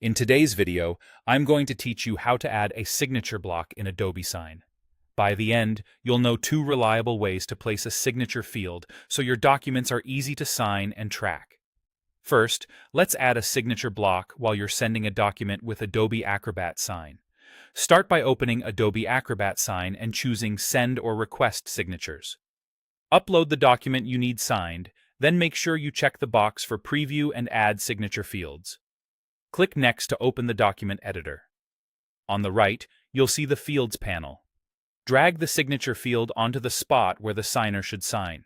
In today's video, I'm going to teach you how to add a signature block in Adobe Sign. By the end, you'll know two reliable ways to place a signature field so your documents are easy to sign and track. First, let's add a signature block while you're sending a document with Adobe Acrobat Sign. Start by opening Adobe Acrobat Sign and choosing Send or Request Signatures. Upload the document you need signed, then make sure you check the box for Preview and Add Signature Fields. Click Next to open the document editor. On the right, you'll see the Fields panel. Drag the signature field onto the spot where the signer should sign.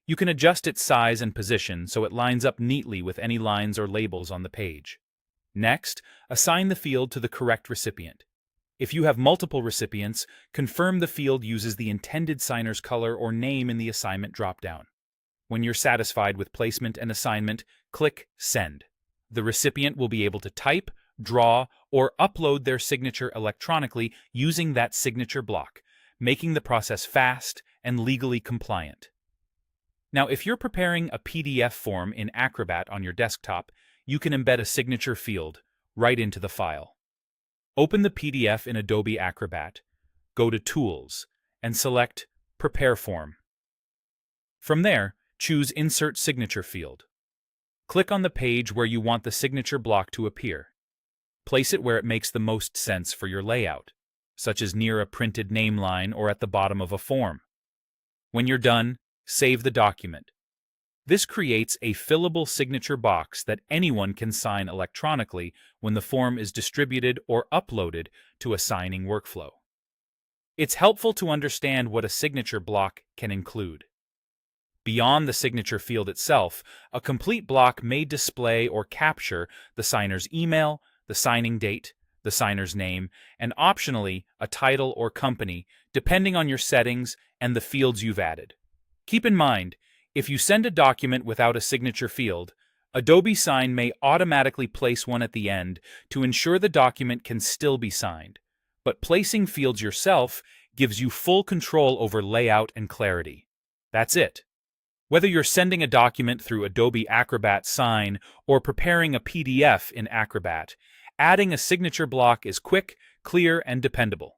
You can adjust its size and position so it lines up neatly with any lines or labels on the page. Next, assign the field to the correct recipient. If you have multiple recipients, confirm the field uses the intended signer's color or name in the assignment dropdown. When you're satisfied with placement and assignment, click Send. The recipient will be able to type, draw, or upload their signature electronically using that signature block, making the process fast and legally compliant. Now, if you're preparing a PDF form in Acrobat on your desktop, you can embed a signature field right into the file. Open the PDF in Adobe Acrobat, go to Tools, and select Prepare Form. From there, choose Insert Signature Field. Click on the page where you want the signature block to appear. Place it where it makes the most sense for your layout, such as near a printed name line or at the bottom of a form. When you're done, save the document. This creates a fillable signature box that anyone can sign electronically when the form is distributed or uploaded to a signing workflow. It's helpful to understand what a signature block can include. Beyond the signature field itself, a complete block may display or capture the signer's email, the signing date, the signer's name, and optionally a title or company, depending on your settings and the fields you've added. Keep in mind, if you send a document without a signature field, Adobe Sign may automatically place one at the end to ensure the document can still be signed. But placing fields yourself gives you full control over layout and clarity. That's it. Whether you're sending a document through Adobe Acrobat Sign or preparing a PDF in Acrobat, adding a signature block is quick, clear, and dependable.